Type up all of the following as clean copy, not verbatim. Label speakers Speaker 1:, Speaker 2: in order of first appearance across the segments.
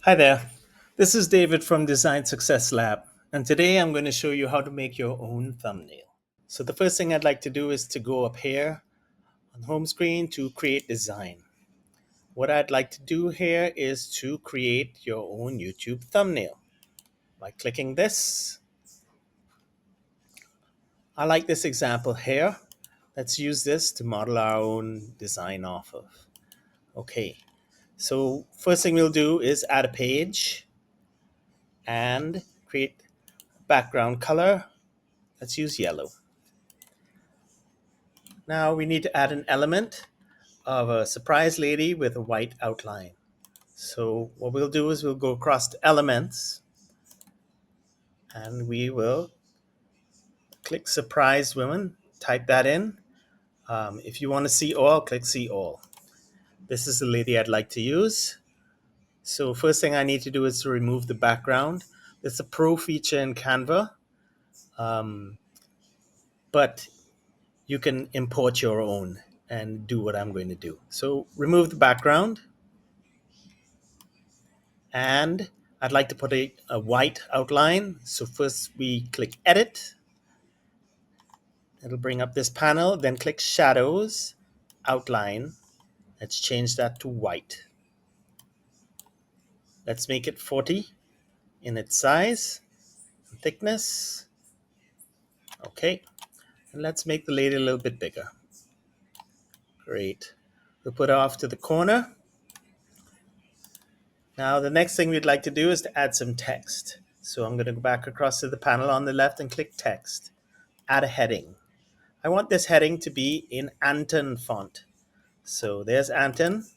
Speaker 1: Hi there. This is David from Design Success Lab, and today I'm going to show you how to make your own thumbnail. So the first thing I'd like to do is to go up here on home screen to create design. What I'd like to do here is to create your own YouTube thumbnail. By clicking this, I like this example here. Let's use this to model our own design off of. Okay, so first thing we'll do is add a page and create background color. Let's use yellow. Now we need to add an element of a surprise lady with a white outline. So what we'll do is we'll go across to elements and we will click surprise woman, type that in. If you want to see all, click see all. This is the lady I'd like to use. So first thing I need to do is to remove the background. It's a pro feature in Canva, but you can import your own and do what I'm going to do. So remove the background. And I'd like to put a white outline. So first we click edit. It'll bring up this panel, then click shadows, outline. Let's change that to white. Let's make it 40 in its size and thickness. Okay, and let's make the lady a little bit bigger. Great. We'll put her off to the corner. Now the next thing we'd like to do is to add some text. So I'm going to go back across to the panel on the left and click text. Add a heading. I want this heading to be in Anton font. So there's Anton.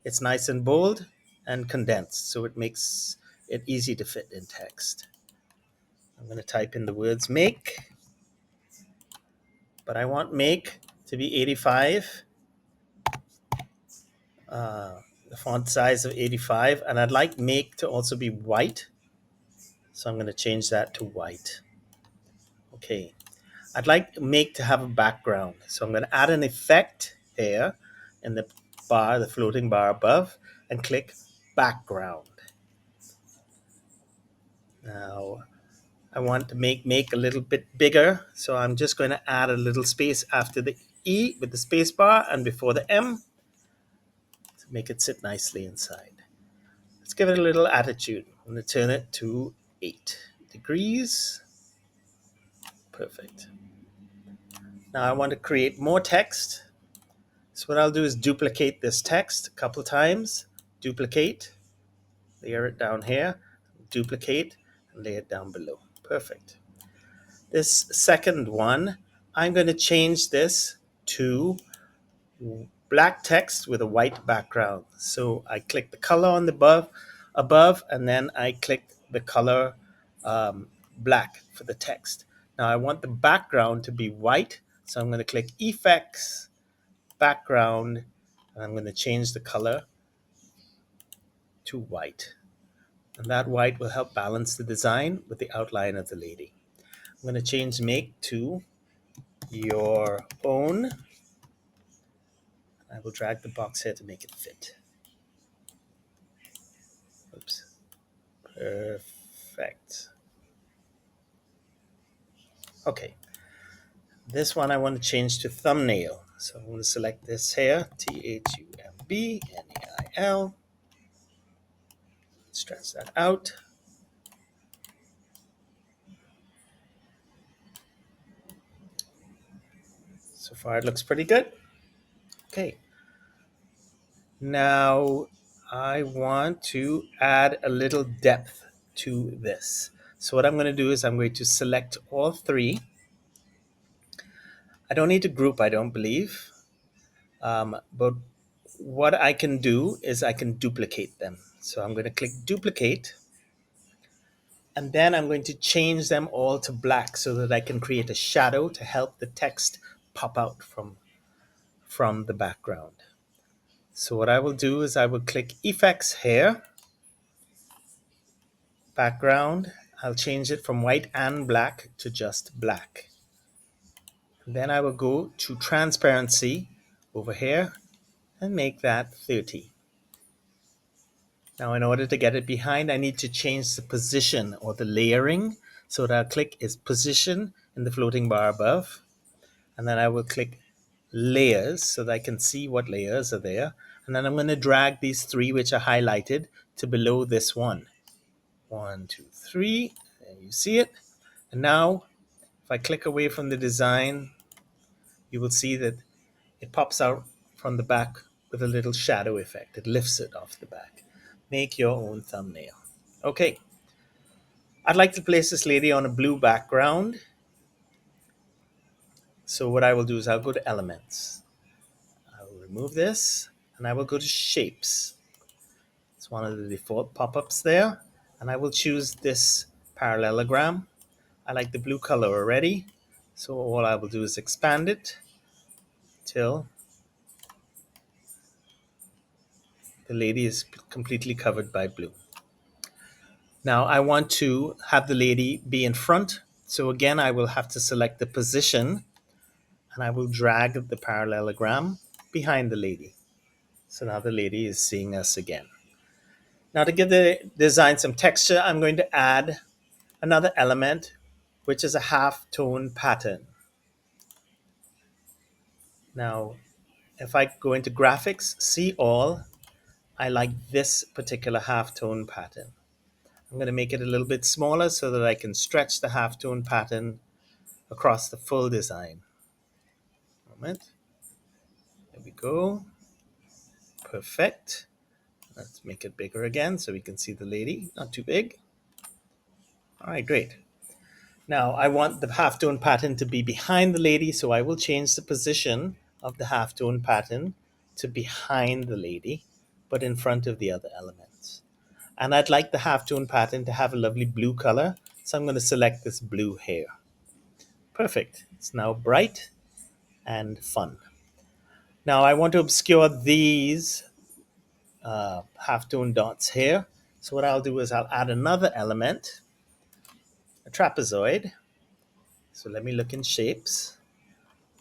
Speaker 1: It's nice and bold and condensed, so it makes it easy to fit in text. I'm going to type in the words make, but I want make to be 85, the font size of 85, and I'd like make to also be white. So I'm going to change that to white. Okay. I'd like make to have a background. So I'm going to add an effect here in the bar, the floating bar above, and click background. Now I want to make a little bit bigger. So I'm just going to add a little space after the E with the space bar and before the M to make it sit nicely inside. Let's give it a little attitude. I'm going to turn it to 8 degrees. Perfect. Now I want to create more text. So what I'll do is duplicate this text a couple times, duplicate, layer it down here, duplicate, and lay it down below. Perfect. This second one, I'm going to change this to black text with a white background. So I click the color on the above, and then I click the color black for the text. Now I want the background to be white, so I'm going to click Effects, Background, and I'm going to change the color to white. And that white will help balance the design with the outline of the lady. I'm going to change make to your own. I will drag the box here to make it fit. Oops. Perfect. Okay. This one I want to change to thumbnail. So I'm going to select this here, THUMBNAIL. Stretch that out. So far it looks pretty good. Okay. Now I want to add a little depth to this. So what I'm going to do is I'm going to select all three. I don't need to group, I don't believe. But what I can do is I can duplicate them. So I'm going to click duplicate. And then I'm going to change them all to black so that I can create a shadow to help the text pop out from the background. So what I will do is I will click effects here, background. I'll change it from white and black to just black. Then I will go to transparency over here and make that 30. Now, in order to get it behind, I need to change the position or the layering. So what I'll click is position in the floating bar above, and then I will click layers so that I can see what layers are there. And then I'm going to drag these three, which are highlighted, to below this one. One, two, three. There you see it. And now, if I click away from the design, you will see that it pops out from the back with a little shadow effect. It lifts it off the back. Make your own thumbnail. Okay, I'd like to place this lady on a blue background. So what I will do is I'll go to Elements. I will remove this and I will go to Shapes. It's one of the default pop-ups there. And I will choose this parallelogram. I like the blue color already. So all I will do is expand it till the lady is completely covered by blue. Now I want to have the lady be in front. So again, I will have to select the position and I will drag the parallelogram behind the lady. So now the lady is seeing us again. Now to give the design some texture, I'm going to add another element, which is a half tone pattern. Now, if I go into graphics, see all, I like this particular half tone pattern. I'm going to make it a little bit smaller so that I can stretch the half tone pattern across the full design. Moment. There we go. Perfect. Let's make it bigger again so we can see the lady. Not too big. All right, great. Now I want the halftone pattern to be behind the lady, so I will change the position of the halftone pattern to behind the lady, but in front of the other elements. And I'd like the halftone pattern to have a lovely blue color, so I'm going to select this blue here. Perfect. It's now bright and fun. Now I want to obscure these halftone dots here. So what I'll do is I'll add another element, a trapezoid. So let me look in shapes.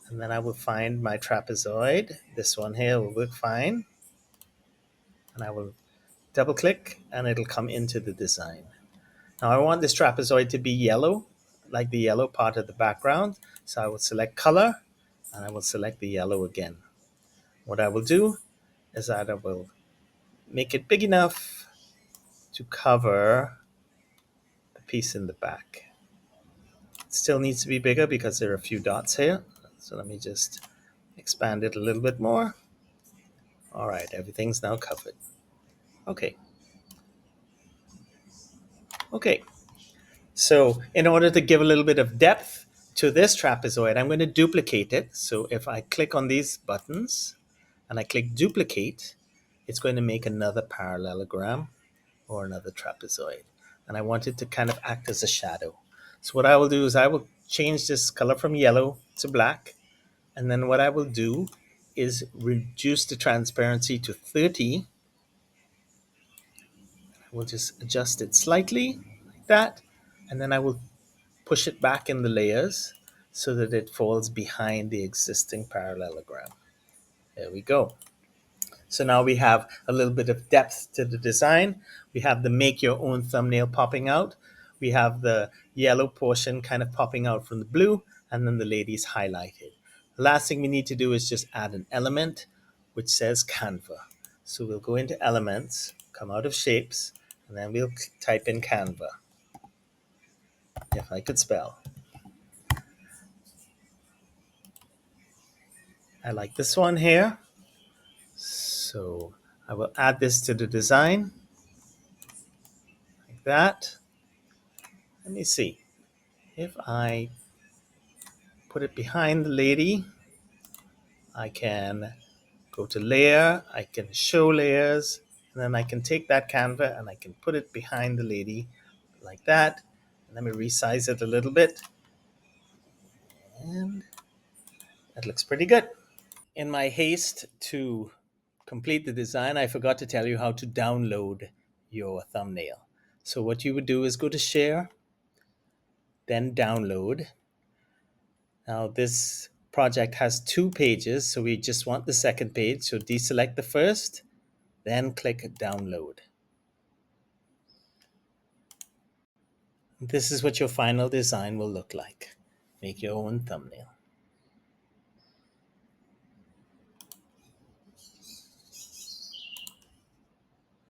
Speaker 1: And then I will find my trapezoid. This one here will work fine. And I will double click and it'll come into the design. Now I want this trapezoid to be yellow, like the yellow part of the background. So I will select color and I will select the yellow again. What I will do is that I will make it big enough to cover the piece in the back. It still needs to be bigger because there are a few dots here. So let me just expand it a little bit more. All right, everything's now covered. Okay. Okay. So in order to give a little bit of depth to this trapezoid, I'm going to duplicate it. So if I click on these buttons and I click duplicate, it's going to make another parallelogram or another trapezoid. And I want it to kind of act as a shadow. So what I will do is I will change this color from yellow to black. And then what I will do is reduce the transparency to 30. We'll just adjust it slightly like that. And then I will push it back in the layers so that it falls behind the existing parallelogram. There we go. So now we have a little bit of depth to the design. We have the make your own thumbnail popping out. We have the yellow portion kind of popping out from the blue, and then the lady's highlighted. The last thing we need to do is just add an element which says Canva. So we'll go into elements, come out of shapes, and then we'll type in Canva. If I could spell. I like this one here. So I will add this to the design like that. Let me see. If I put it behind the lady, I can go to layer, I can show layers, and then I can take that Canva and I can put it behind the lady like that. And let me resize it a little bit. And that looks pretty good. In my haste to complete the design, I forgot to tell you how to download your thumbnail. So what you would do is go to share, then download. Now this project has two pages, so we just want the second page. So deselect the first, then click download. This is what your final design will look like. Make your own thumbnail.